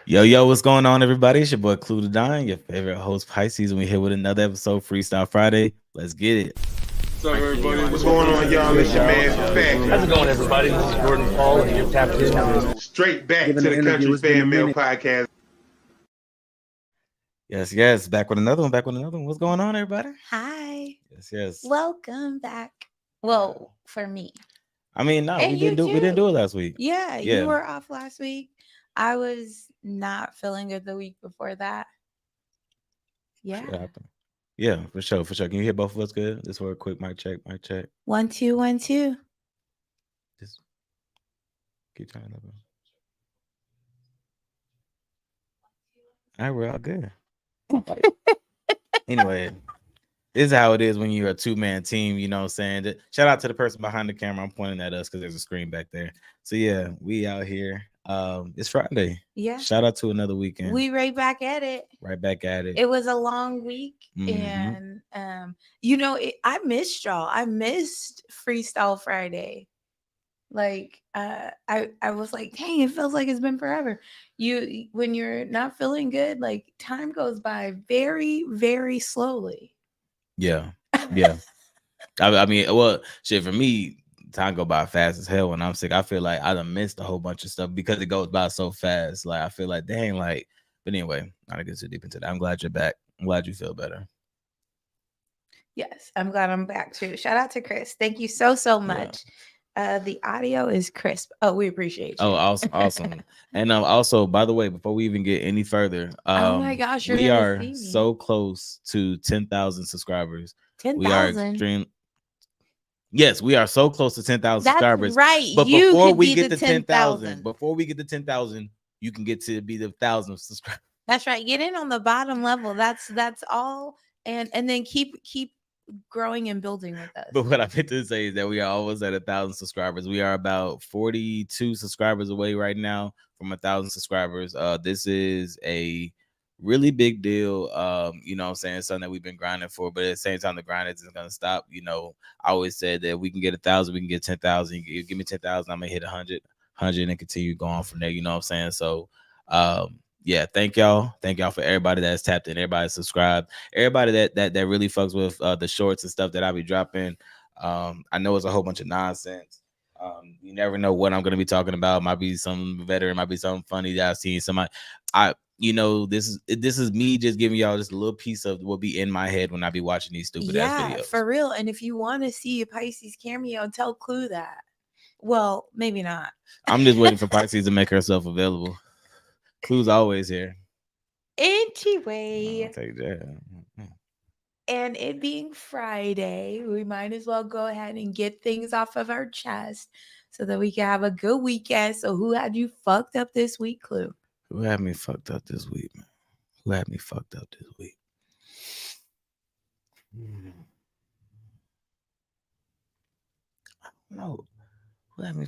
Yo, what's going on, everybody? It's your boy Clue to Dine, your favorite host Pisces, and we here with another episode Freestyle Friday. Let's get it. What's up, everybody? What's going on, y'all? It's your man, How's it Fat. going, everybody? This is Gordon Paul, and you're tapped into Straight back to the Country Fan Mail Podcast. Yes, back with another one. What's going on, everybody? Hi. Yes. Welcome back. Well, for me. I mean, no, And we didn't do it last week. Yeah, Yeah. you were off last week. I was not feeling good the week before that. Yeah. Shit happened. Yeah, for sure. Can you hear both of us good? Just for a quick mic check. 1 2 1 2. Just keep turning up. All right, we're all good. Anyway, this is how it is when you're a two-man team, you know what I'm saying? Shout out to the person behind the camera. I'm pointing at us because there's a screen back there. So yeah, we out here. It's Friday. Yeah. Shout out to another weekend. We right back at it. It was a long week. And I missed y'all. I missed Freestyle Friday. Like I was like, dang, it feels like it's been forever. When you're not feeling good, like time goes by very, very slowly. Yeah. I mean, well, shit, for me, time go by fast as hell when I'm sick. I feel like I done missed a whole bunch of stuff because it goes by so fast. Like I feel like, dang, like, but anyway, not to get too deep into that. I'm glad you're back. I'm glad you feel better. Yes, I'm glad I'm back too. Shout out to Chris. Thank you so much. Yeah. The audio is crisp. Oh, we appreciate you. Oh, awesome. And also, by the way, before we even get any further, oh my gosh, we are so close to 10,000 subscribers. 10,000. Yes, we are so close to 10,000 subscribers. Right. But before we get to 10,000, you can get to be the 1,000 subscribers. That's right. Get in on the bottom level. That's all. And then keep growing and building with us. But what I meant to say is that we are almost at 1,000 subscribers. We are about 42 subscribers away right now from 1,000 subscribers. This is a really big deal. You know what I'm saying? It's something that we've been grinding for, but at the same time, the grind isn't gonna stop. You know, I always said that we can get 1,000, we can get 10,000. You give me 10,000, I'm gonna hit 100 and continue going from there. You know what I'm saying? So yeah, thank y'all for everybody that's tapped in, everybody subscribed, everybody that really fucks with the shorts and stuff that I be dropping. I know it's a whole bunch of nonsense. You never know what I'm gonna be talking about. Might be some veteran, might be something funny that I've seen. Somebody, this is me just giving y'all just a little piece of what be in my head when I be watching these stupid ass videos. For real. And if you want to see a Pisces cameo, tell Clue that. Well, maybe not. I'm just waiting for Pisces to make herself available. Clue's always here. Anyway. I'll take that. And it being Friday, we might as well go ahead and get things off of our chest so that we can have a good weekend. So who had you fucked up this week, Clue? Who had me fucked up this week, man? Who had me fucked up this week? I don't know. Who had me?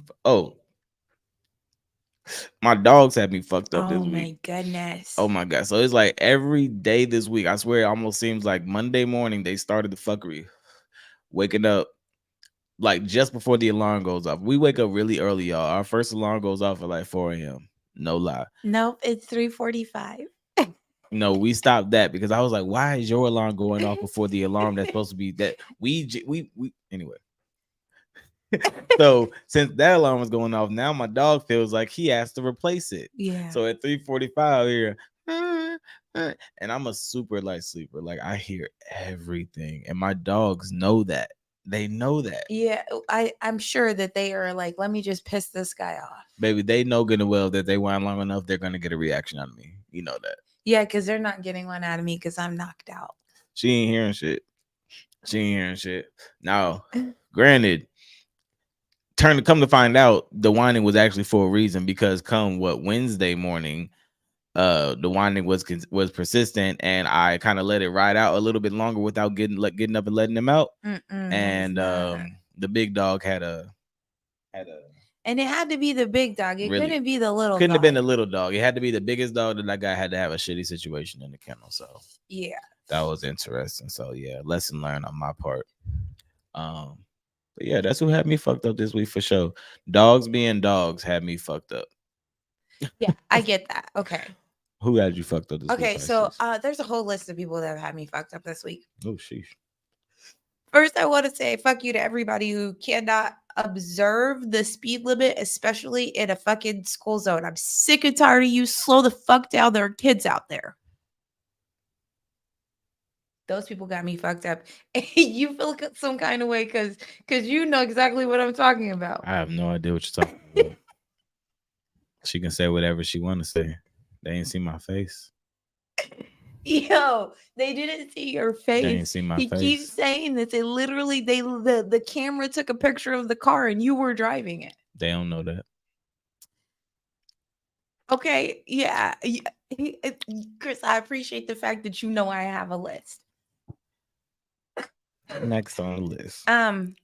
My dogs had me fucked up this week. Oh my goodness. Oh my god. So it's like every day this week, I swear it almost seems like Monday morning they started the fuckery. Waking up like just before the alarm goes off. We wake up really early, y'all. Our first alarm goes off at like 4 a.m. No lie. Nope, it's 3:45. No, we stopped that because I was like, why is your alarm going off before the alarm that's supposed to be that we anyway. So since that alarm was going off, now my dog feels like he has to replace it. Yeah. So at 3:45 here, and I'm a super light sleeper. Like I hear everything, and my dogs know that. They know that. Yeah, I'm sure that they are like, let me just piss this guy off. Baby, they know good and well that they whine long enough, they're gonna get a reaction out of me. You know that. Yeah, because they're not getting one out of me because I'm knocked out. She ain't hearing shit. Now, granted, come to find out, the whining was actually for a reason because Wednesday morning, the whining was persistent, and I kind of let it ride out a little bit longer without getting up and letting them out. And the big dog had a. And it had to be the big dog. It couldn't be the little. Couldn't have been the little dog. It had to be the biggest dog that guy had to have a shitty situation in the kennel. So yeah, that was interesting. So yeah, lesson learned on my part. But yeah, that's who had me fucked up this week for sure. Dogs being dogs had me fucked up. Yeah, I get that. Okay. Who had you fucked up this week? Okay, so there's a whole list of people that have had me fucked up this week. Oh, sheesh. First, I want to say fuck you to everybody who cannot observe the speed limit, especially in a fucking school zone. I'm sick and tired of you. Slow the fuck down. There are kids out there. Those people got me fucked up. And you feel some kind of way because you know exactly what I'm talking about. I have no idea what you're talking about. She can say whatever she want to say. They ain't see my face. Yo, they didn't see your face. They ain't see my face. He keeps saying this. They literally, the camera took a picture of the car and you were driving it. They don't know that. Okay, yeah. Chris, I appreciate the fact that you know I have a list. Next on the list. And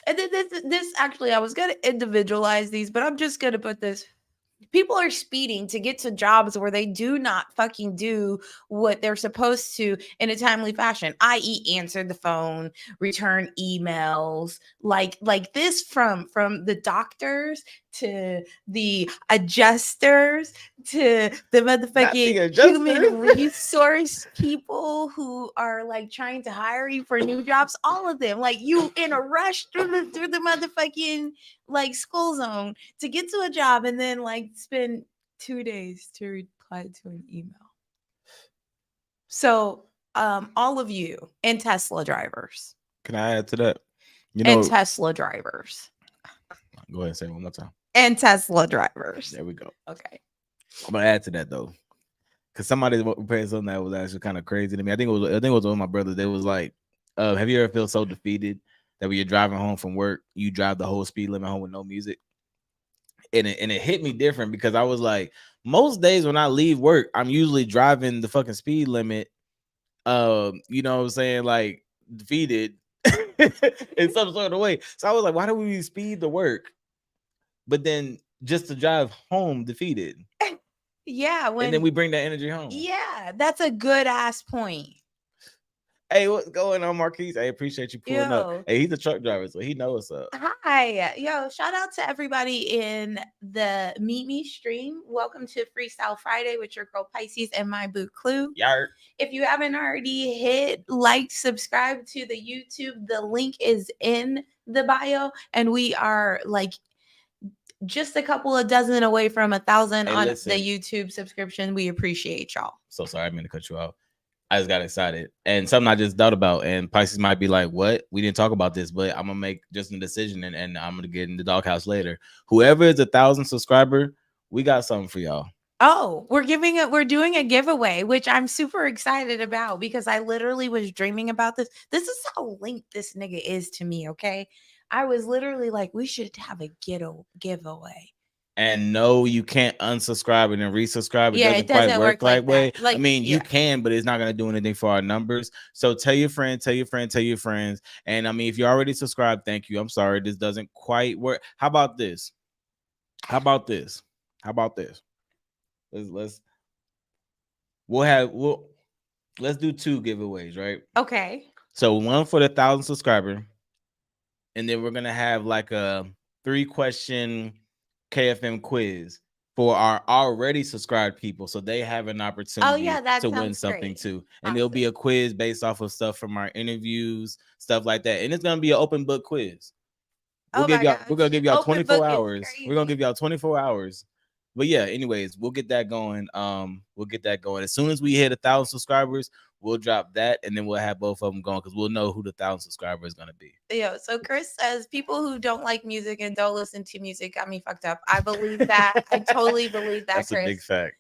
then this actually, I was gonna individualize these, but I'm just gonna put this. People are speeding to get to jobs where they do not fucking do what they're supposed to in a timely fashion, i.e. answer the phone, return emails, like this from the doctors to the adjusters to the motherfucking human resource people who are like trying to hire you for new jobs. All of them, like you in a rush through the motherfucking like school zone to get to a job and then like spend 2 days to reply to an email. So all of you and Tesla drivers. Can I add to that? And Tesla drivers. Go ahead and say it one more time. And Tesla drivers. There we go. Okay. I'm gonna add to that though, because somebody prepared something that was actually kind of crazy to me. I think it was one of my brothers. They was like, "Have you ever felt so defeated that when you're driving home from work, you drive the whole speed limit home with no music?" And it hit me different because I was like, most days when I leave work, I'm usually driving the fucking speed limit. You know what I'm saying, like defeated in some sort of way. So I was like, why do we speed to work, but then just to drive home defeated? Yeah, and then we bring that energy home. Yeah, that's a good ass point. Hey, what's going on, Marquise? I appreciate you pulling up. Hey, he's a truck driver, so he knows what's up. Hi. Yo, shout out to everybody in the Meet Me stream. Welcome to Freestyle Friday with your girl Pisces and my boo Clue. Yart. If you haven't already hit like, subscribe to the YouTube, the link is in the bio. And we are like just a couple of dozen away from 1,000 on the YouTube subscription. We appreciate y'all. So sorry, I mean to cut you off. I just got excited. And something I just thought about, and Pisces might be like, what? We didn't talk about this, but I'm going to make just a decision, and I'm going to get in the doghouse later. Whoever is 1,000 subscriber, we got something for y'all. Oh, we're doing a giveaway, which I'm super excited about because I literally was dreaming about this. This is how linked this nigga is to me, okay? I was literally like, we should have a giveaway. And no, you can't unsubscribe and then resubscribe. It doesn't quite work like way. Like, I mean, you can, but it's not going to do anything for our numbers. So tell your friend, tell your friend, tell your friends. And I mean, if you already subscribed, thank you. I'm sorry, this doesn't quite work. How about this? Let's do 2 giveaways, right? Okay. So one for the 1,000 subscriber, and then we're gonna have like a 3-question KFM quiz for our already subscribed people, so they have an opportunity to win something too. And It'll be a quiz based off of stuff from our interviews, stuff like that. And it's gonna be an open book quiz. We're gonna give y'all 24 hours. We're gonna give y'all 24 hours. But yeah, anyways, we'll get that going. As soon as we hit 1,000 subscribers, we'll drop that, and then we'll have both of them going because we'll know who the 1,000 subscriber is gonna be. Yeah. So Chris says people who don't like music and don't listen to music got me fucked up. I believe that. I totally believe that. That's Chris. A big fact.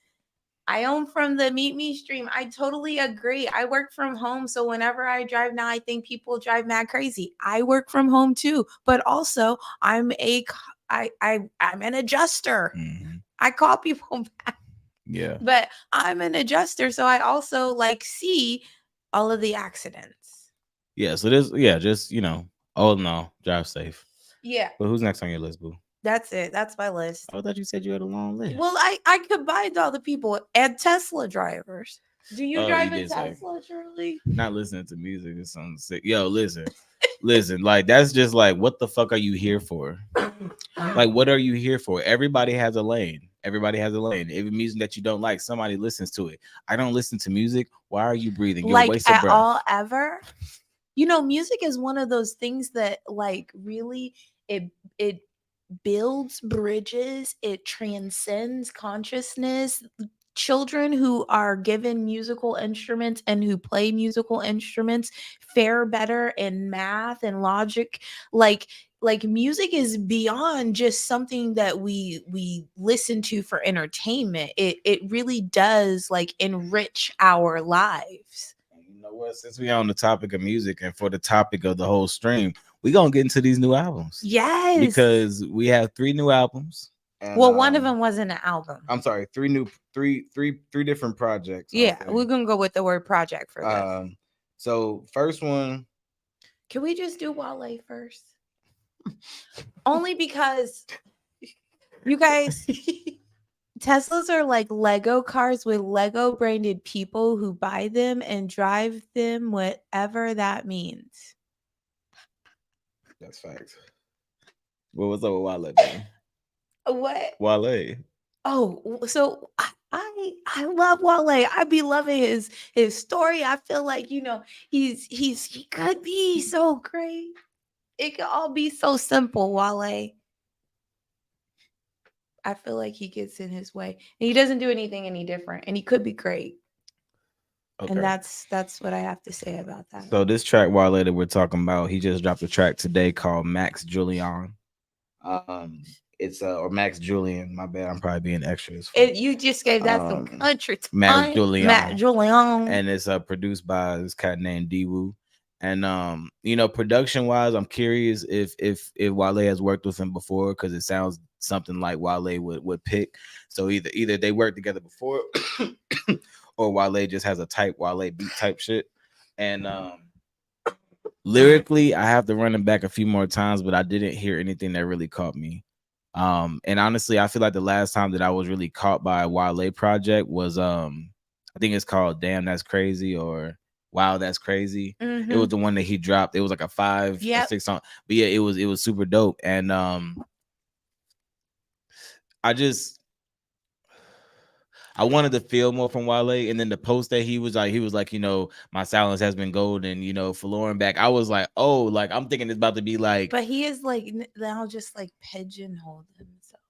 I own from the Meet Me stream. I totally agree. I work from home, so whenever I drive now, I think people drive mad crazy. I work from home too, but also I'm an adjuster. Mm-hmm. I call people back. Yeah. But I'm an adjuster, so I also like see all of the accidents. Yeah, so just drive safe. Yeah. But who's next on your list, boo? That's it. That's my list. I thought you said you had a long list. Well, I combined all the people and Tesla drivers. Do you drive a Tesla, Shirley? Not listening to music or something sick. Yo, listen. Listen, like that's just like, what the fuck are you here for? Like, what are you here for? Everybody has a lane. Everybody has a lane. If music that you don't like, somebody listens to it. I don't listen to music. Why are you breathing? You're like a waste of at breath. all ever. You know, music is one of those things that like really it builds bridges, it transcends consciousness. Children who are given musical instruments and who play musical instruments fare better in math and logic. Like music is beyond just something that we listen to for entertainment. It really does like enrich our lives. You know what? Since we on the topic of music and for the topic of the whole stream, we gonna get into these new albums. Yes, because we have 3 new albums. And, well, one of them wasn't an album. I'm sorry, three different projects. Yeah, we're gonna go with the word project for this. So first one. Can we just do Wale first? Only because you guys, Teslas are like Lego cars with Lego branded people who buy them and drive them, whatever that means. That's facts. What was up with Wale, man? What? Wale. Oh, so I love Wale. I be loving his story. I feel like, you know, he could be so great. It could all be so simple, Wale. I feel like he gets in his way. And he doesn't do anything any different. And he could be great. Okay. And that's what I have to say about that. So this track Wale that we're talking about, he just dropped a track today called Max Julian. It's or Max Julian. My bad, I'm probably being extra. You just gave that some country time. Max Julian. Max Julian. And it's produced by this cat named D-Woo. And you know, production wise, I'm curious if Wale has worked with him before, because it sounds something like Wale would pick. So either they worked together before or Wale just has a type Wale beat type shit. And lyrically, I have to run it back a few more times, but I didn't hear anything that really caught me. And honestly, I feel like the last time that I was really caught by a Wale project was I think it's called Damn That's Crazy or Wow That's Crazy. It was the one that he dropped. It was like a 5 or 6 song. But yeah, it was super dope. And I wanted to feel more from Wale. And then the post that he was like, you know, my silence has been golden, you know, for Lauren back. I was like, oh, like I'm thinking it's about to be like. But he is like now just like pigeonholed himself.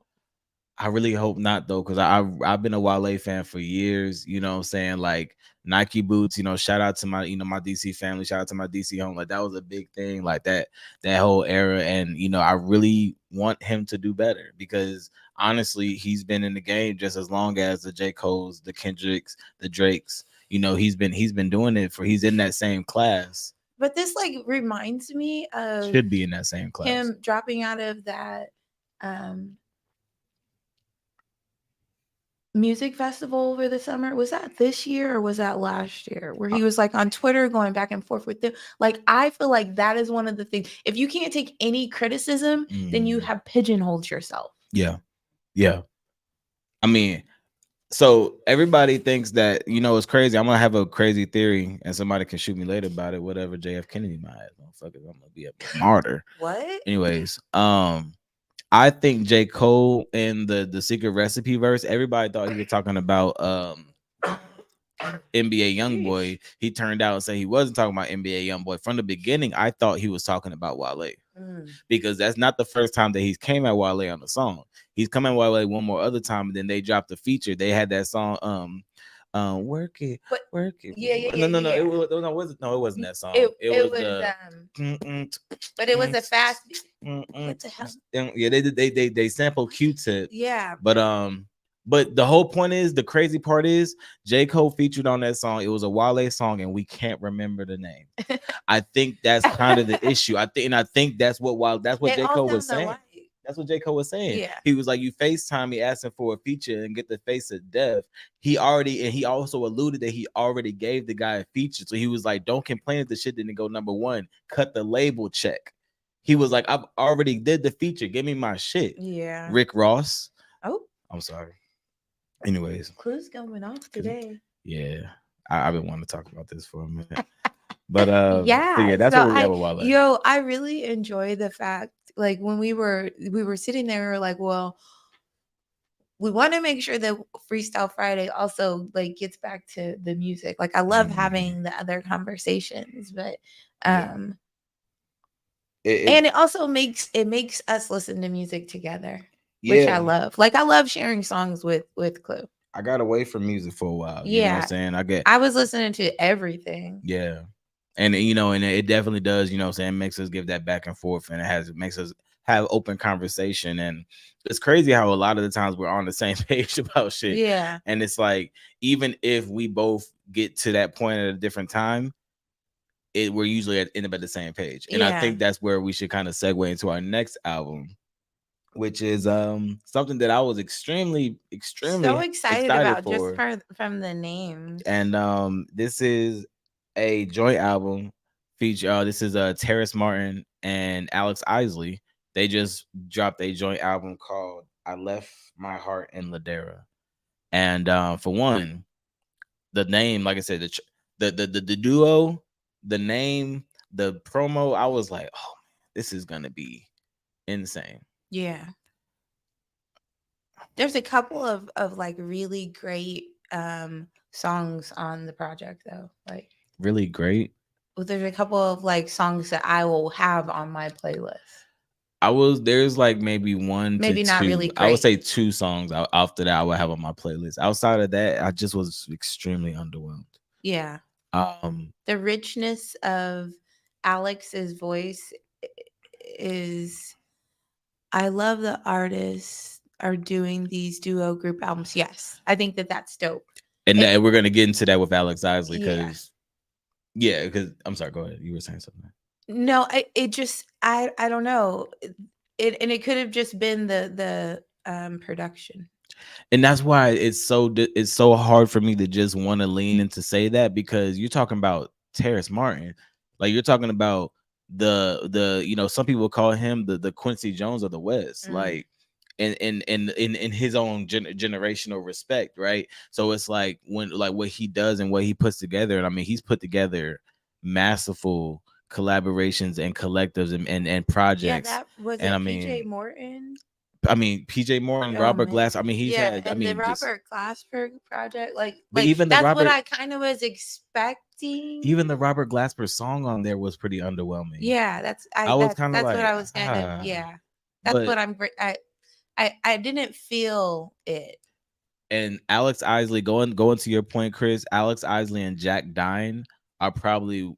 I really hope not though, because I've been a Wale fan for years. You know what I'm saying? Like Nike boots, you know, shout out to my, you know, my DC family, shout out to my DC home. Like that was a big thing, like that whole era. And you know, I really want him to do better, because honestly, he's been in the game just as long as the J. Cole's, the Kendricks, the Drakes. You know, he's been doing it he's in that same class. But this like reminds me of should be in that same class. Him dropping out of that music festival over the summer. Was that this year or was that last year, where he was like on Twitter going back and forth with them? Like, I feel like that is one of the things. If you can't take any criticism, then you have pigeonholed yourself. Yeah. I mean, so everybody thinks that, you know, it's crazy. I'm gonna have a crazy theory, and somebody can shoot me later about it. Whatever JF Kennedy might have, motherfuckers, I'm gonna be a martyr. What? Anyways, I think J. Cole in the Secret Recipe verse, everybody thought he was talking about NBA Youngboy. He turned out and said he wasn't talking about NBA Youngboy. From the beginning, I thought he was talking about Wale. Because that's not the first time that he's came at Wale on the song. He's come at Wale one more other time, and then they dropped a feature. They had that song, work it. Yeah. No, it wasn't that song. It was but it was a fast beat. What the hell? Yeah, they sampled Q-Tip. Yeah. But the whole point is, the crazy part is, J. Cole featured on that song. It was a Wale song, and we can't remember the name. I think that's kind of the issue. I think that's what J. Cole was saying. That's what J. Cole was saying. Yeah. He was like, you FaceTime me asking for a feature and get the face of death. He also alluded that he already gave the guy a feature. So he was like, don't complain if the shit didn't go number 1. Cut the label check. He was like, I've already did the feature. Give me my shit. Yeah. Rick Ross. Oh. I'm sorry. Anyways. Clues going off today. Yeah. I've been wanting to talk about this for a minute. But yeah, that's so where we at with Wale. I really enjoy the fact, like, when we were sitting there, we were like, well, we want to make sure that Freestyle Friday also like gets back to the music. Like, I love having the other conversations, but and it also makes us listen to music together, which I love. Like, I love sharing songs with Clue. I got away from music for a while. You know what I'm saying? I was listening to everything. Yeah. And and it definitely does, saying, makes us give that back and forth, and it makes us have open conversation. And it's crazy how a lot of the times we're on the same page about shit. Yeah. And it's like, even if we both get to that point at a different time, we're usually end up at the same page. And I think that's where we should kind of segue into our next album, which is something that I was extremely so excited about for. just from the names. And this is a joint album feature. This is Terrace Martin and Alex Isley. They just dropped a joint album called "I Left My Heart in Ladera." And for one, the name, like I said, the duo, the name, the promo, I was like, oh, this is gonna be insane. Yeah. There's a couple of like really great songs on the project, though. Like, really great. Well, there's a couple of like songs that I will have on my playlist. There's like maybe one maybe to not two. Really great. I would say 2 songs after that I would have on my playlist. Outside of that, I just was extremely underwhelmed. Yeah. The richness of Alex's voice is, I love the artists are doing these duo group albums. Yes, I think that's dope. And we're gonna get into that with Alex Isley because I'm sorry, go ahead. You were saying something. No, it just I don't know. It could have just been the production. And that's why it's so hard for me to just want to lean into say that, because you're talking about Terrace Martin. Like, you're talking about the some people call him the Quincy Jones of the West. Like, in his own generational respect, right? So it's like, when like what he does and what he puts together, and I mean, he's put together masterful collaborations and collectives and projects. Yeah, that was and it. I mean, PJ Morton. PJ Morton, Robert Glass. I mean, he's had. I mean, the Robert Glassberg project, like even that's what I kind of was expecting. Even the Robert Glasper song on there was pretty underwhelming. Yeah, that's what I was kind of. Yeah, that's what I'm. I didn't feel it. And Alex Isley, going to your point, Chris, Alex Isley and Jack Dine are probably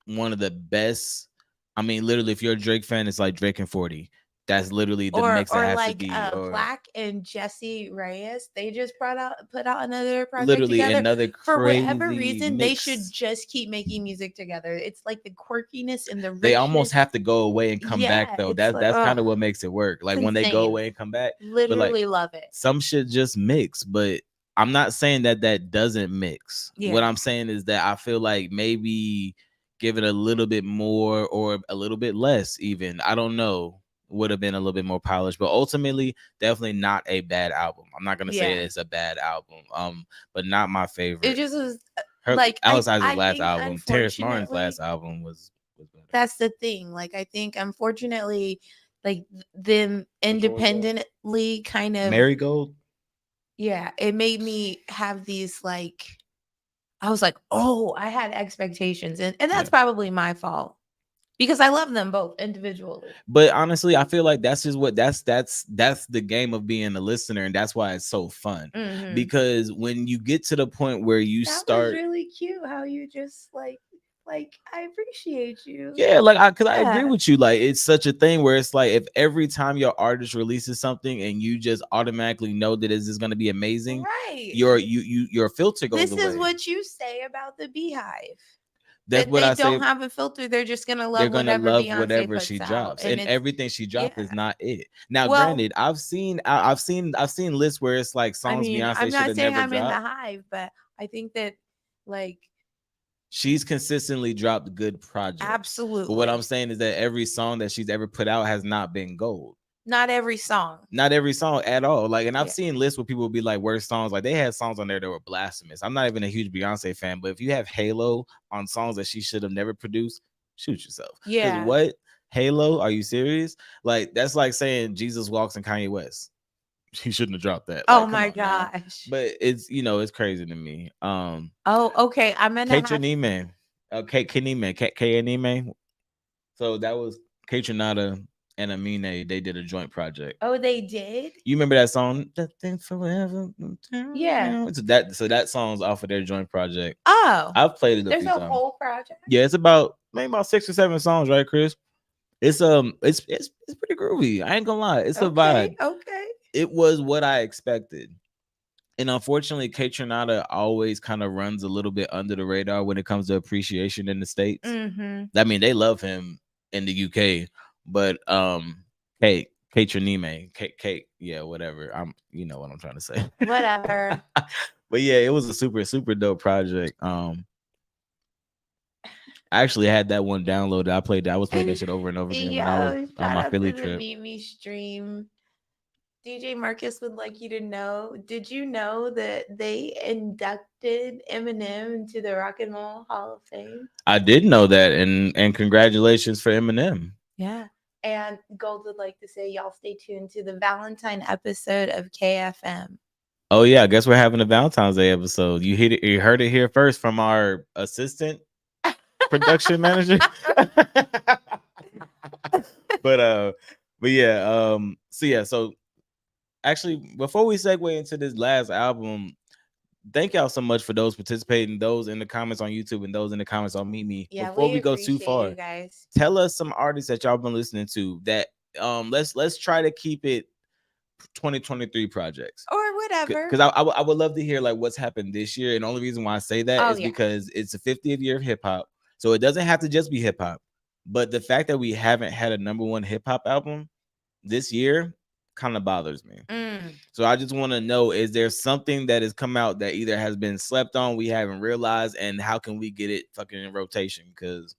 one of the best. I mean, literally, if you're a Drake fan, it's like Drake and 40. That's literally the mix that has to be. Black and Jesse Reyes, they just put out another project literally together. Another crazy for whatever reason, mix. They should just keep making music together. It's like the quirkiness and the richness. They almost have to go away and come back, though. That's kind of what makes it work. Like, when they go away and come back, literally love it. Some shit just mix, but I'm not saying that doesn't mix. Yeah. What I'm saying is that I feel like maybe give it a little bit more or a little bit less, even. I don't know. Would have been a little bit more polished, but ultimately definitely not a bad album. I'm not gonna say it's a bad album, but not my favorite. It just was like Alex Isley's last album. Terrace Martin's last album was better. That's the thing. Like, I think unfortunately, like, them independently kind of Marigold. Yeah, it made me have these like, I was like, oh, I had expectations, and that's probably my fault. Because I love them both individually. But honestly, I feel like that's just what that's the game of being a listener, and that's why it's so fun. Because when you get to the point where you start, was really cute how you just like I appreciate you. Yeah, like I agree with you. Like, it's such a thing where it's like, if every time your artist releases something and you just automatically know that this is going to be amazing, right? Your filter goes away. This is what you say about the Beehive. That's what I say. They don't have a filter. They're just gonna love whatever she drops, drops, and everything she drops is not it. Now, granted, I've seen lists where it's like songs Beyonce should have never dropped. I'm not saying I'm in the hive, but I think that like she's consistently dropped good projects. Absolutely. But what I'm saying is that every song that she's ever put out has not been gold. Not every song. Not every song at all. Like, and I've seen lists where people will be like worst songs. Like they had songs on there that were blasphemous. I'm not even a huge Beyonce fan, but if you have Halo on songs that she should have never produced, shoot yourself. Yeah. What? Halo? Are you serious? Like that's like saying Jesus Walks and Kanye West. He shouldn't have dropped that. Oh my gosh. But it's it's crazy to me. Oh, okay. I'm gonna Kate Nime. K. So that was Kate Trinata and Amine. They did a joint project. Oh, they did? You remember that song? That thing forever. Yeah. So that song's off of their joint project. Oh. I've played it. There's a whole project. Yeah, it's about 6 or 7 songs, right, Chris? It's pretty groovy. I ain't gonna lie. It's a vibe. Okay. It was what I expected. And unfortunately, Kate Trinata always kind of runs a little bit under the radar when it comes to appreciation in the States. Mm-hmm. I mean, they love him in the UK, but Kate Trinime, Kate, yeah, whatever. You know what I'm trying to say. Whatever. But yeah, it was a super dope project. I actually had that one downloaded. I was playing that shit over and over again when I was on my Philly trip. Meet Me stream. DJ Marcus would like you to know. Did you know that they inducted Eminem into the Rock and Roll Hall of Fame? I did know that, and congratulations for Eminem. Yeah. And Gold would like to say, y'all stay tuned to the Valentine episode of KFM. Oh yeah, I guess we're having a Valentine's Day episode. You heard it here first from our assistant production manager. But yeah, so actually, before we segue into this last album, thank y'all so much for those participating, those in the comments on YouTube and those in the comments on Meet Me. Yeah, before we go too far, you guys, tell us some artists that y'all been listening to that let's try to keep it 2023 projects or whatever, because I would love to hear like what's happened this year. And the only reason why I say that is because it's the 50th year of hip hop, so it doesn't have to just be hip hop, but the fact that we haven't had a #1 hip hop album this year kind of bothers me. So I just want to know, is there something that has come out that either has been slept on, we haven't realized, and how can we get it fucking in rotation? Because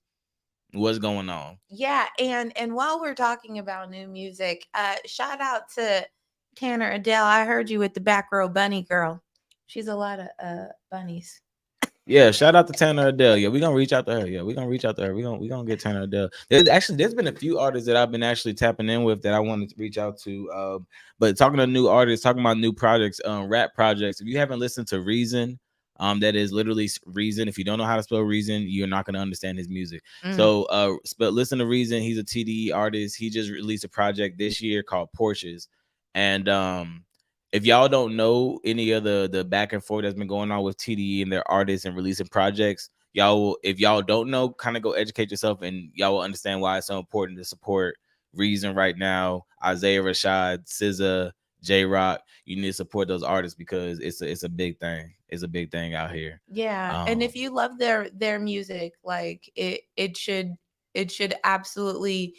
what's going on? Yeah, and while we're talking about new music, shout out to Tanner Adele. I heard you with the Back Row Bunny Girl. She's a lot of bunnies. Yeah, shout out to Tanner Adele. Yeah, we're gonna reach out to her. Yeah, we're gonna reach out to her. We're gonna get Tanner Adele. There's been a few artists that I've been actually tapping in with that I wanted to reach out to. But talking to new artists, talking about new projects, rap projects. If you haven't listened to Reason, that is literally Reason. If you don't know how to spell Reason, you're not gonna understand his music. So listen to Reason. He's a TDE artist. He just released a project this year called Porsches. And if y'all don't know any of the back and forth that's been going on with TDE and their artists and releasing projects, if y'all don't know, kind of go educate yourself, and y'all will understand why it's so important to support Reason right now. Isaiah Rashad, SZA, J-Rock, you need to support those artists because it's a big thing. It's a big thing out here. Yeah, and if you love their music, like it should absolutely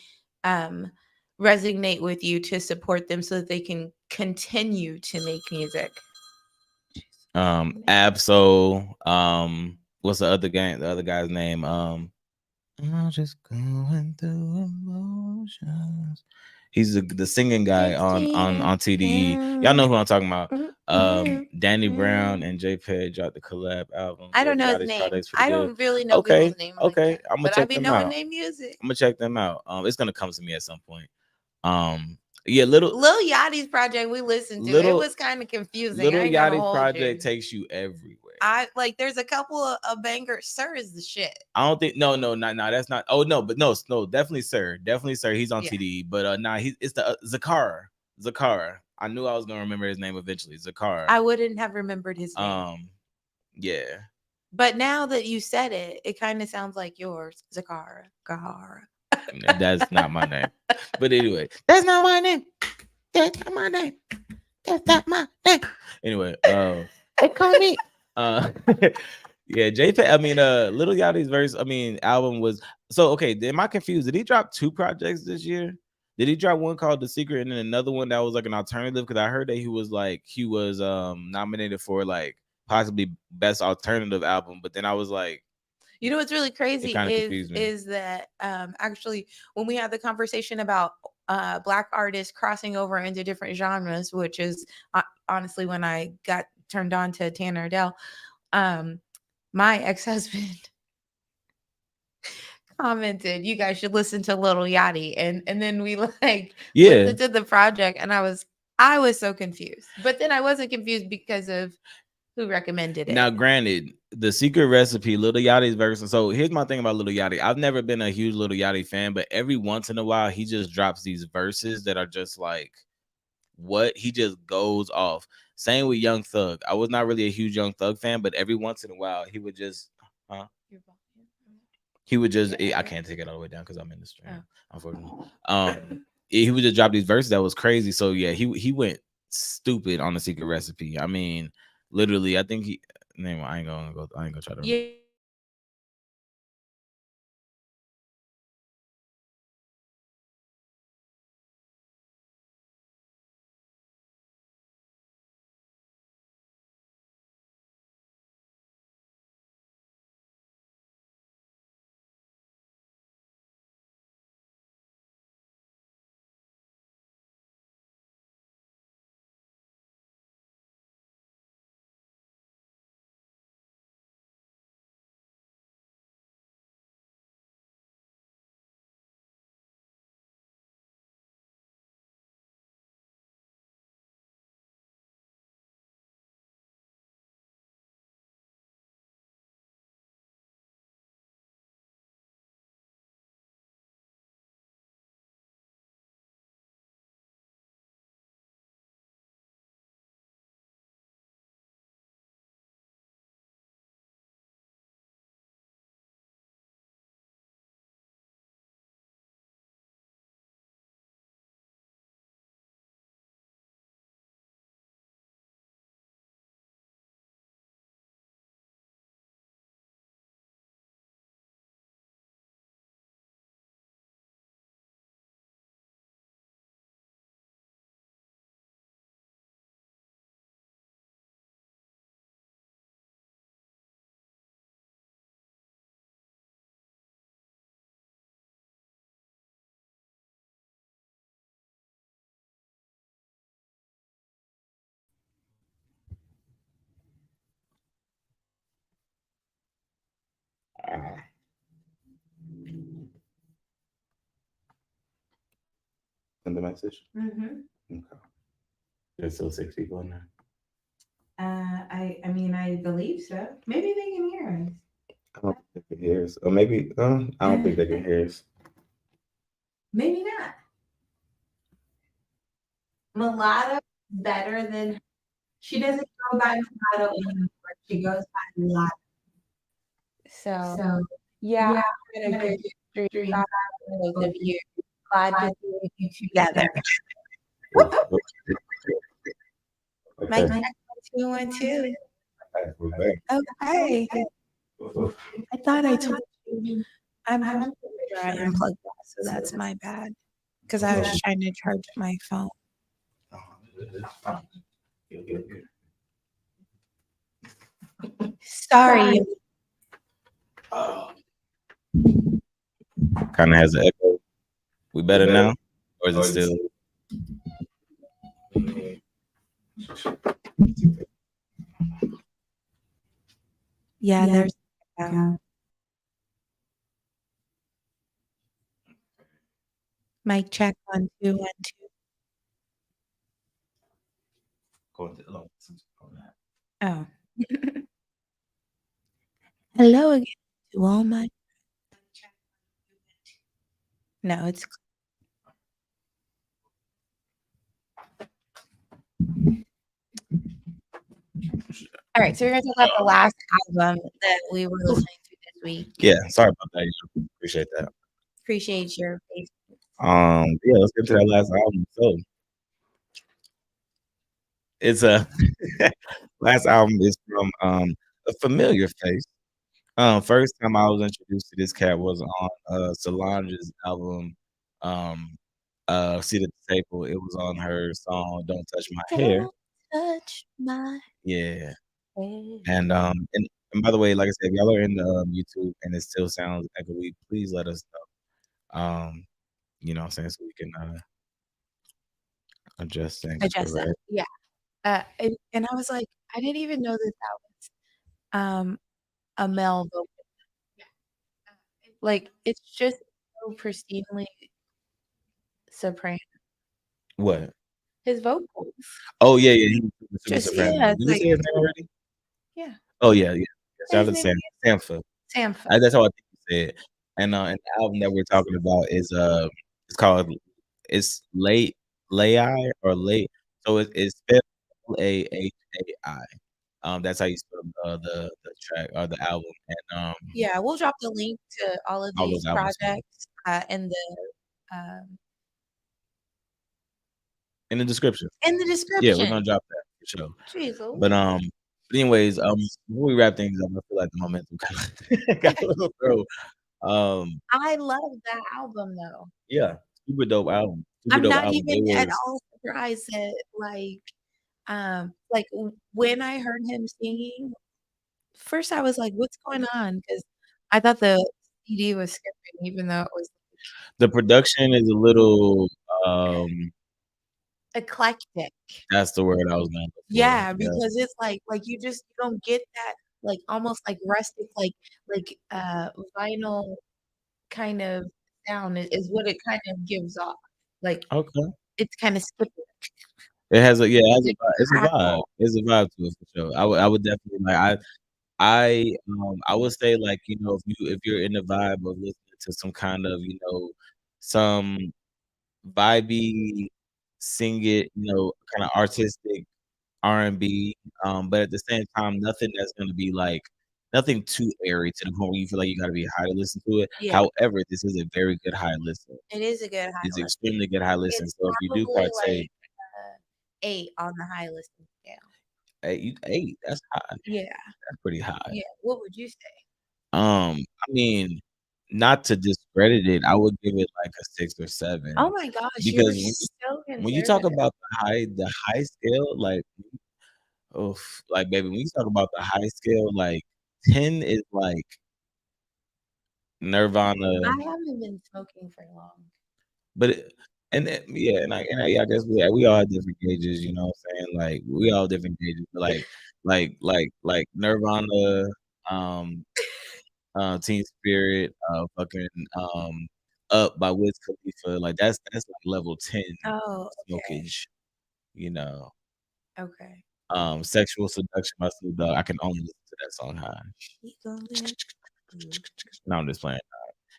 resonate with you to support them so that they can continue to make music. Absol, what's the other guy's name? I'm just going through emotions. He's the singing guy on TDE. Y'all know who I'm talking about. Danny Brown and JPEG dropped the collab album. I don't know his name. I don't really know people's name. Okay, I'm gonna check them out. Knowing their music. I'm gonna check them out. It's gonna come to me at some point. Yeah, Lil Yachty's project we listened to. It was kind of confusing. Lil Yachty's project takes you everywhere. There's a couple of bangers. Sir is the shit. I don't think no, that's not. Oh no, but no, definitely Sir. He's on TDE, but it's the Zakara. I knew I was gonna remember his name eventually. Zakara. I wouldn't have remembered his name. Yeah. But now that you said it, it kind of sounds like yours, Zakara. That's not my name. But anyway, that's not my name. That's not my name. That's not my name. Anyway, they call me. Yeah, JPEG. I mean, Lil Yachty's album was so okay. Am I confused? Did he drop 2 projects this year? Did he drop one called The Secret and then another one that was like an alternative? Because I heard that he was nominated for like possibly best alternative album, but then I was like, you know what's really crazy is that actually when we had the conversation about Black artists crossing over into different genres, which is honestly when I got turned on to Tanner Dell. My ex-husband commented, "You guys should listen to Little Yachty," and then we listened to the project, and I was so confused. But then I wasn't confused because of who recommended it. Now, granted, the Secret Recipe, Lil Yachty's version. So here's my thing about Lil Yachty. I've never been a huge Lil Yachty fan, but every once in a while, he just drops these verses that are just like, what? He just goes off. Same with Young Thug. I was not really a huge Young Thug fan, but every once in a while, he would just, I can't take it all the way down because I'm in the stream, unfortunately. He would just drop these verses that was crazy. So yeah, he went stupid on the Secret Recipe. I mean, literally, I think I ain't gonna try to. Yeah. Send the message. Okay. There's still 6 people in there. I mean, I believe so. Maybe they can hear us. I don't think they can hear us. Or maybe I don't think they can hear us. Maybe not. Mulatto better than she doesn't go by mulatto anymore. She goes by mulatto. So yeah, I'm gonna go through both of you. Glad to see you together. Mike, 212. Okay. I thought I told you. I'm having I unplugged that, so that's my bad. Because I was trying to charge my phone. Sorry. Kind of has an echo. We better now? Or is it still? Yeah, there's mic check 1 2 1 2. Oh. Hello again to all my. No, it's. All right, so we're gonna talk about the last album that we were listening to this week. Yeah, sorry about that. Appreciate that. Appreciate your patience. Yeah, let's get to that last album. So it's a last album is from a familiar face. First time I was introduced to this cat was on Solange's album, Seat at the Table. It was on her song "Don't Touch My Hair." Touch my Yeah. hair. And by the way, like I said, if y'all are in the YouTube and it still sounds echoey, please let us know. You know what I'm saying, so we can Adjust things, Adjust that. correct. Yeah. And I was like, I didn't even know that was a male vocal. Like it's just so pristinely soprano. What? His vocals. Oh yeah, yeah. He's super Just soprano. yeah, Did we like say his name already? yeah. Oh yeah, yeah. Shout out His to name Sampha. Sampha. That's how I think you said. And the album that we're talking about is it's called it's Lahaii or late. So it's spelled Lahai. That's how you spell the track or the album. And Yeah, we'll drop the link to all of all these those albums projects um, in the description. in the Yeah, description. we're gonna drop that for sure. Jeez, But anyways, before we wrap things up, I feel like the momentum kind of got a little throw. I love that album though. Yeah, super dope album. Super I'm dope not album. even at all surprised that like when I heard him singing, first I was like, "What's going on?" Because I thought the CD was skipping, even though it was the production is a little eclectic. that's the word I was going for. Yeah, because it's like you don't get that like almost like rustic like vinyl kind of sound is what it kind of gives off. Like Okay. it's kind of skipping. It has a it's a vibe. Crackle. It's a vibe to it for sure. I would definitely like I would say like, you know, if you're in the vibe of listening to some kind of, you know, some vibey, sing it, you know, kind of artistic R&B, but at the same time, nothing that's gonna be like nothing too airy to the point where you feel like you gotta be high to listen to it. Yeah. However, this is a very good high listen. It is a good high It's listen. extremely good high listen. It's So if you do probably partake, like 8 on the high listen scale. 8, that's high. Yeah. That's pretty high. Yeah. What would you say? I mean, not to discredit it, I would give it like a 6 or 7. Oh my gosh, Because when you talk about the high scale, like, oof, like baby, when you talk about the high scale, like 10 is like Nirvana. I haven't been smoking for long. But yeah, I guess we all have different gauges, you know what I'm saying? Like we all different gauges, but like Nirvana, Teen Spirit, fucking Up by Wiz Khalifa, like that's like level 10 smokage, you know. Okay. Sexual Seduction by Snoop Dogg. I can only listen to that song high. No, I'm just playing.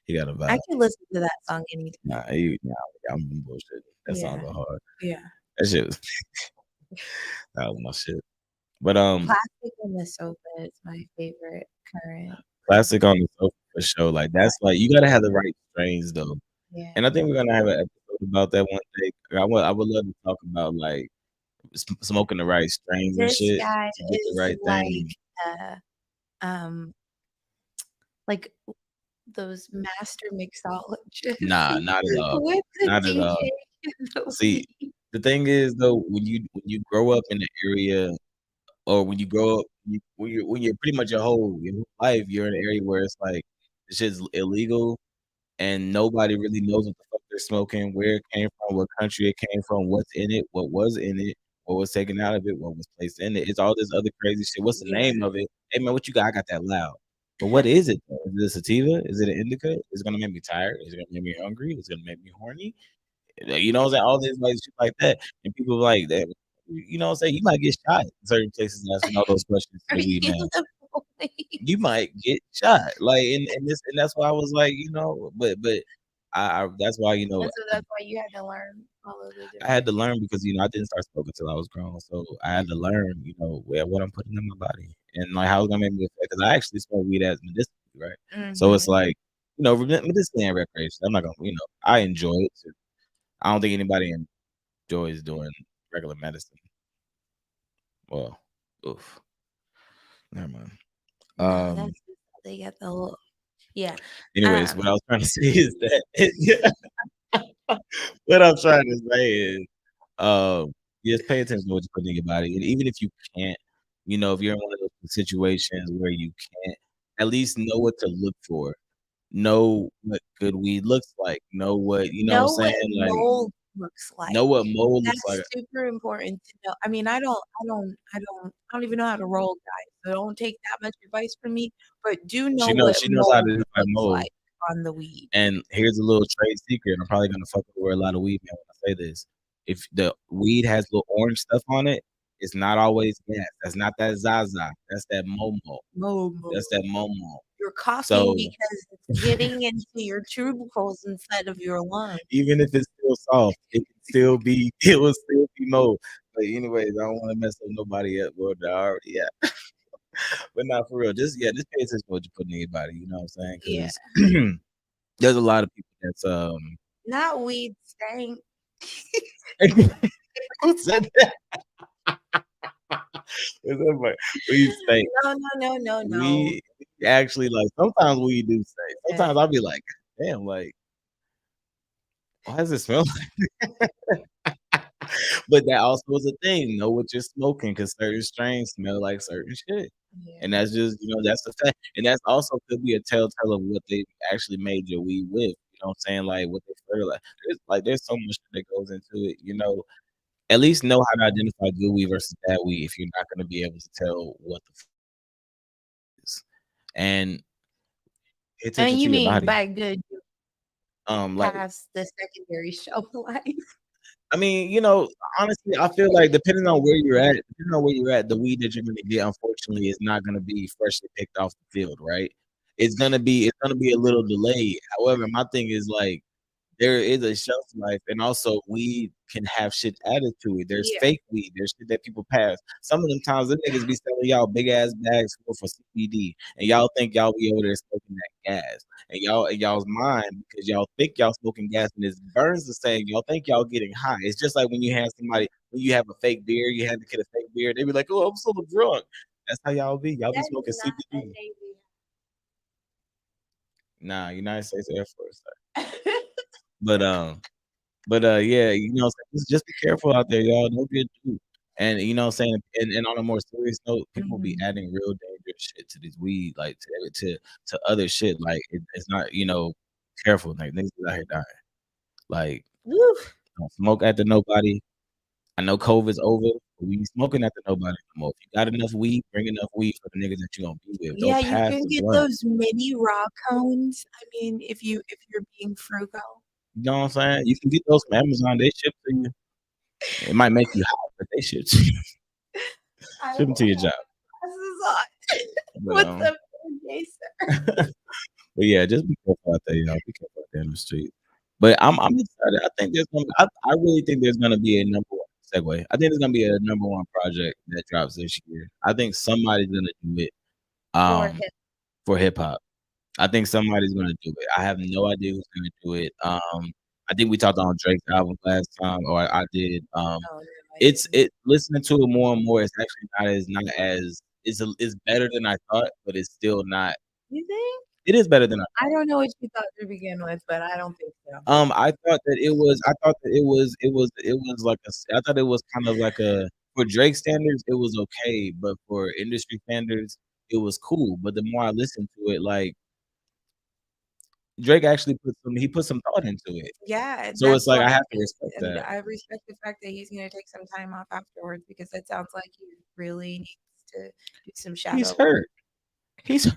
He got a vibe. I can listen to that song anytime. I'm bullshit. That song go hard. Yeah. That shit was that was my shit. But Plastic on the Sofa is my favorite current. Plastic on the Sofa for sure. Like that's like you gotta have the right strains though. Yeah. And I think we're gonna have an episode about that one day. I would love to talk about like smoking the right strains and shit. This guy to get the right thing. Like those master mixologists. Nah, not at all. Not at all. See, the thing is though, when you grow up in the area, or when you grow up, when you're pretty much your whole life, you're in an area where it's like this shit's illegal, and nobody really knows what the fuck they're smoking, where it came from, what country it came from, what's in it, what was in it, what was taken out of it, what was placed in it. It's all this other crazy shit. What's the name of it? Hey man, what you got? I got that loud. But what is it though? Is it a sativa? Is it an indica? Is it gonna make me tired? Is it gonna make me hungry? Is it gonna make me horny? You know what I'm saying? All this like shit like that. And people like that, you know what I'm saying? You might get shot in certain places asking all those questions to the weed man. You might get shot. Like and that's why I was like, you know, but I that's why, you know, so that's why you had to learn all of it. I had to learn because, you know, I didn't start smoking until I was grown. So I had to learn, you know, what I'm putting in my body and like how it's gonna make me affect. Because I actually smoke weed as medicinally, right? Mm-hmm. So it's like, you know, medicinally and recreation. I'm not gonna, you know, I enjoy it too. I don't think anybody enjoys doing regular medicine. Well, oof. Never mind. They got the whole Anyways, what I was trying to say is that what I'm trying to say is just pay attention to what you put in your body. And even if you can't, you know, if you're in one of those situations where you can't, at least know what to look for. Know what good weed looks like. Know what, you know what I'm saying? Like looks like. Know what mold looks That's like. super important to know. I mean, I don't even know how to roll, guys. So don't take that much advice from me. But do know She what knows how to mold identify looks mold. like on the weed. And here's a little trade secret. I'm probably gonna fuck over a lot of weed men when I say this. If the weed has little orange stuff on it, it's not always gas. That's not that Zaza. That's that Momo. Momo. That's that Momo. You're coughing So because it's getting into your tubercles instead of your lungs. even if it's still soft, it will still be mo. But anyways, I don't want to mess up nobody up, Lord. I already but not for real. Just pay attention to what you put in your body. You know what I'm saying? Because there's a lot of people that's not weed stank. Who said that? Weed stank. No. We actually like sometimes we do say. Sometimes I'll be like, damn, like, why does it smell like? But that also is a thing. Know what you're smoking because certain strains smell like certain shit. Yeah. And that's just, that's a fact. And that's also could be a telltale of what they actually made your weed with. You know what I'm saying? Like what they fertilize. There's so much that goes into it, At least know how to identify good weed versus bad weed if you're not going to be able to tell what the is. And pay attention to your body. By good, like past the secondary shelf life. I mean, honestly, I feel like depending on where you're at, the weed that you're going to get, unfortunately, is not going to be freshly picked off the field, right? It's gonna be a little delayed. However, my thing is like there is a shelf life, and also weed can have shit added to it. There's fake weed. There's shit that people pass. Some of them times, them niggas be selling y'all big ass bags for CBD, and y'all think y'all be over there smoking that gas, and y'all's mind because y'all think y'all smoking gas, and it burns the same. Y'all think y'all getting high. It's just like when you have a fake beer, you have to get a fake beer. They be like, "Oh, I'm so drunk." That's how y'all be. Y'all be smoking CBD. Nah, United States Air Force. But yeah, just be careful out there, y'all. Don't be a dude. And you know what I'm saying? And on a more serious note, people be adding real dangerous shit to this weed, like to other shit. Like it's not, careful. Like niggas out here dying. Like don't smoke after nobody. I know COVID's over, but we smoking after nobody no more. If you got enough weed, bring enough weed for the niggas that you gonna be with. Yeah, you can get those mini raw cones. I mean, if you're being frugal. You know what I'm saying? You can get those from Amazon. They ship to you. It might make you hot, but they ship to you. Ship them to your job. What's up, Jason? But yeah, just be careful out there, y'all. Be careful out there in the street. But I'm excited. I think I really think there's gonna be a number one segue. I think there's gonna be a number one project that drops this year. I think somebody's gonna do it. For hip hop. I think somebody's gonna do it. I have no idea who's gonna do it. I think we talked on Drake's album last time, or I did. It's listening to it more and more. It's actually not as it's better than I thought, but it's still not. You think? It is better than I don't know what you thought to begin with, but I don't think so. I thought that it was like I thought it was kind of like for Drake standards, it was okay, but for industry standards, it was cool. But the more I listened to it, like Drake actually put some thought into it. Yeah. So it's like I have to respect that. I respect the fact that he's gonna take some time off afterwards because it sounds like he really needs to do some shadow. He's hurt. Drake's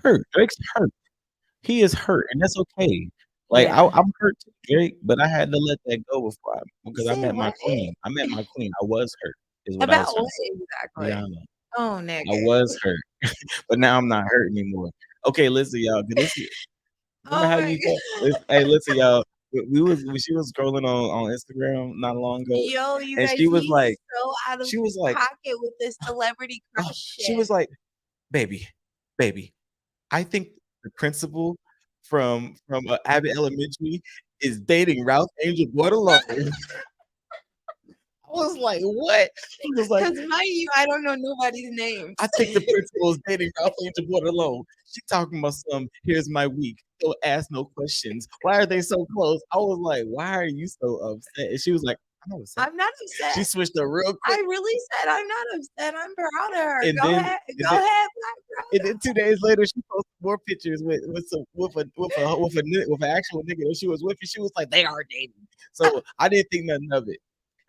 hurt. He is hurt, and that's okay. Like I'm hurt too, Drake, but I had to let that go because I met my queen. I was hurt. Is what about I was what exactly? Yeah, oh, nigga. I was hurt, but now I'm not hurt anymore. Okay, listen, y'all. Remember how you felt? Hey, listen, y'all. She was scrolling on Instagram not long ago. Yo, you and guys, she was like, so out of pocket with this celebrity crush shit. She was like, baby, I think the principal from Abbott Elementary is dating Ralph Angel Guadalupe. I was like, what? He was like, because mind you, I don't know nobody's name. I think the principal is dating Ralph Angel Guadalupe. She talking about here's my week. Don't ask no questions. Why are they so close? I was like, why are you so upset? And she was like, I'm not upset. She switched up real quick. I really said I'm not upset. I'm proud of her. Go ahead, Black girl. And then 2 days later, she posted more pictures with an actual nigga that she was with, and she was like, they are dating. So I didn't think nothing of it.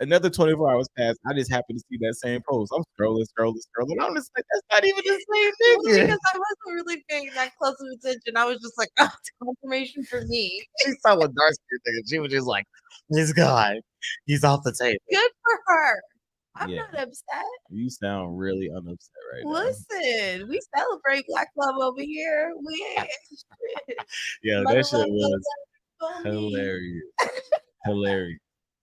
Another 24 hours passed. I just happened to see that same post. I'm scrolling. I'm just like, that's not even the same nigga. Because I wasn't really paying that close of attention. I was just like, oh, it's confirmation for me. She saw a dark skin nigga. She was just like, this guy, he's off the table. Good for her. I'm not upset. You sound really unupset right now. Listen, we celebrate Black love over here. We ain't yeah, that shit was hilarious. Hilarious.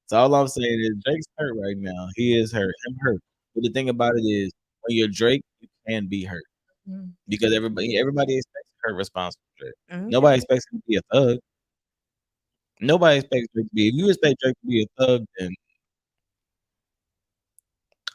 So all I'm saying is Drake's hurt right now. He is hurt. I'm hurt. But the thing about it is, when you're Drake, you can be hurt because everybody expects a hurt response from Drake. Nobody expects him to be a thug. Nobody expects Drake to be. If you expect Drake to be a thug, then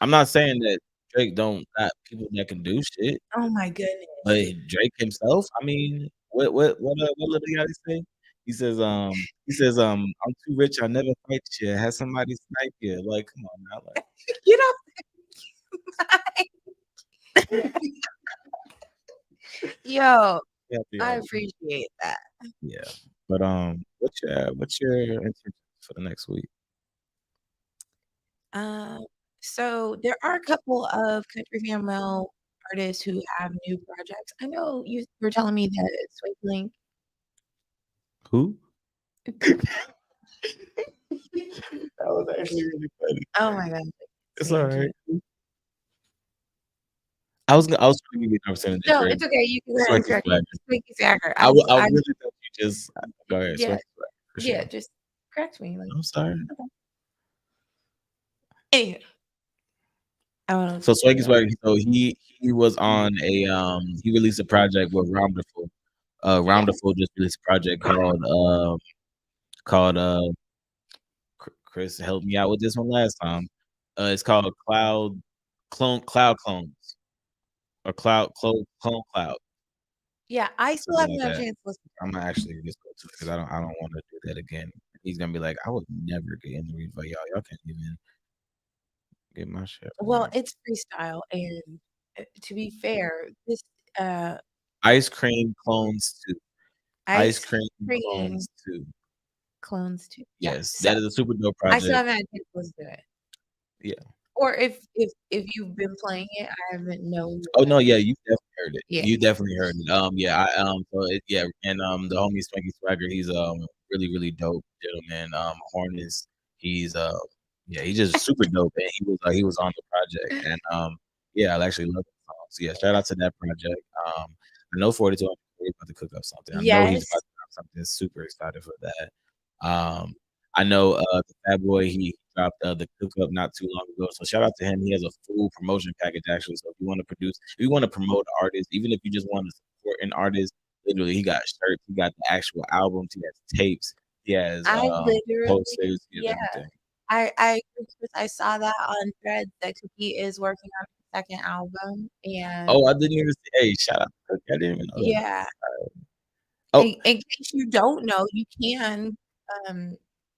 I'm not saying that Drake don't got people that can do shit. Oh my goodness! But Drake himself, I mean, what little guy say? He says, I'm too rich. I never fight you. Have somebody snipe you. Like, come on now. Like, get off. Yo, I appreciate that. Yeah, but what's your intentions for the next week? So there are a couple of country female artists who have new projects. I know you were telling me that Sweet Link. Who? That was actually really funny. Oh my god. It's all right. I was gonna give you an opportunity. No, it's okay. You can go ahead and correct me. I really thought you just go ahead. Yeah, just correct me. I'm sorry. Okay. Anyway. So Swaggy Swag, so he was on a he released a project with Rounderful. Rounderful just released a project called Chris helped me out with this one last time. It's called Cloud Clones or Cloud. Yeah, I still haven't had a chance to listen. I'm gonna actually just go to it because I don't want to do that again. He's gonna be like, I would never get interviewed by y'all. Y'all can't even get my shit. Well, it's freestyle, and to be fair, this Ice Cream Clones 2. Ice Cream Clones 2. Clones 2. Yes, that is a super dope project. I still haven't had a chance to listen to it. Yeah. Or if you've been playing it, I haven't known. Oh no, yeah, you definitely heard it. Yeah. You definitely heard it. And the homie Swanky Swagger, he's really, really dope gentleman. Hornets, he's he's just super dope, and he was on the project, and I actually love the song. So yeah, shout out to that project. I know 42 is about to cook up something. I know he's about to cook up something. Super excited for that. I know the Fat Boy, he dropped the cook up not too long ago. So shout out to him. He has a full promotion package actually. So if you want to promote artists, even if you just want to support an artist, literally he got shirts, he got the actual albums, he has tapes, he has posters, everything. I saw that on Threads that Cookie is working on his second album, and I didn't even say, hey, shout out to Cookie. I didn't even know that. Yeah. In case you don't know, you can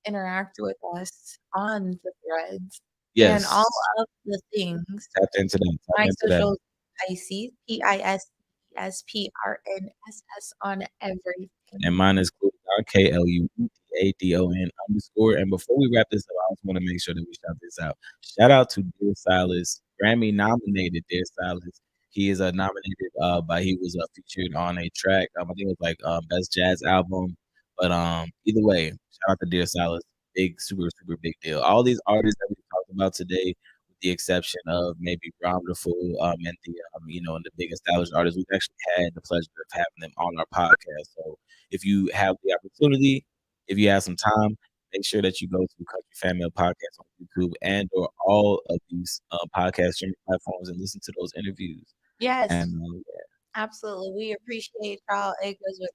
interact with us on the Threads. Yes. And all of the things. Tap into that. My socials, Pisces, PISSPRNSS on everything. And mine is KLUADON _. And before we wrap this up, I just want to make sure that we shout this out. Shout out to Dear Silas, Grammy nominated Dear Silas. He is nominated he was featured on a track. I think it was like best jazz album. But either way, shout out to Dear Silas. Big, super, super big deal. All these artists that we talked about today, with the exception of maybe Wonderful and the and the big established artists, we've actually had the pleasure of having them on our podcast. So if you have the opportunity, if you have some time, make sure that you go to Country Fan Mail Podcast on YouTube and or all of these podcast streaming platforms and listen to those interviews. Yes, absolutely. We appreciate y'all. It goes with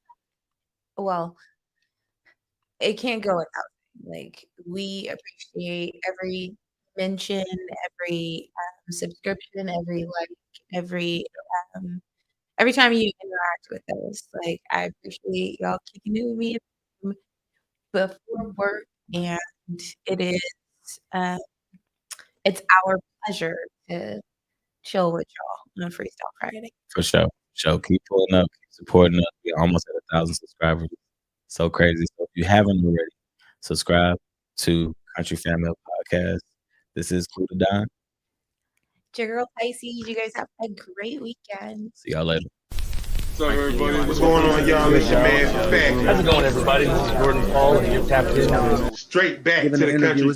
it can't go without. Like, we appreciate every mention, every subscription, every like, every time you interact with us. Like, I appreciate y'all kicking it with me before work, and it is it's our pleasure to chill with y'all on Freestyle Friday. For sure. Keep pulling up, keep supporting us. We're almost at 1,000 subscribers. So crazy. So if you haven't already, subscribe, to Country Family Podcast. This is Cool to Don. It's your girl Pisces. You guys have a great weekend. See y'all later. What's up, everybody? What's going on, y'all? It's your man, Fact. How's it going, everybody? This is Jordan Paul, and you're tapped in. Straight back to the country.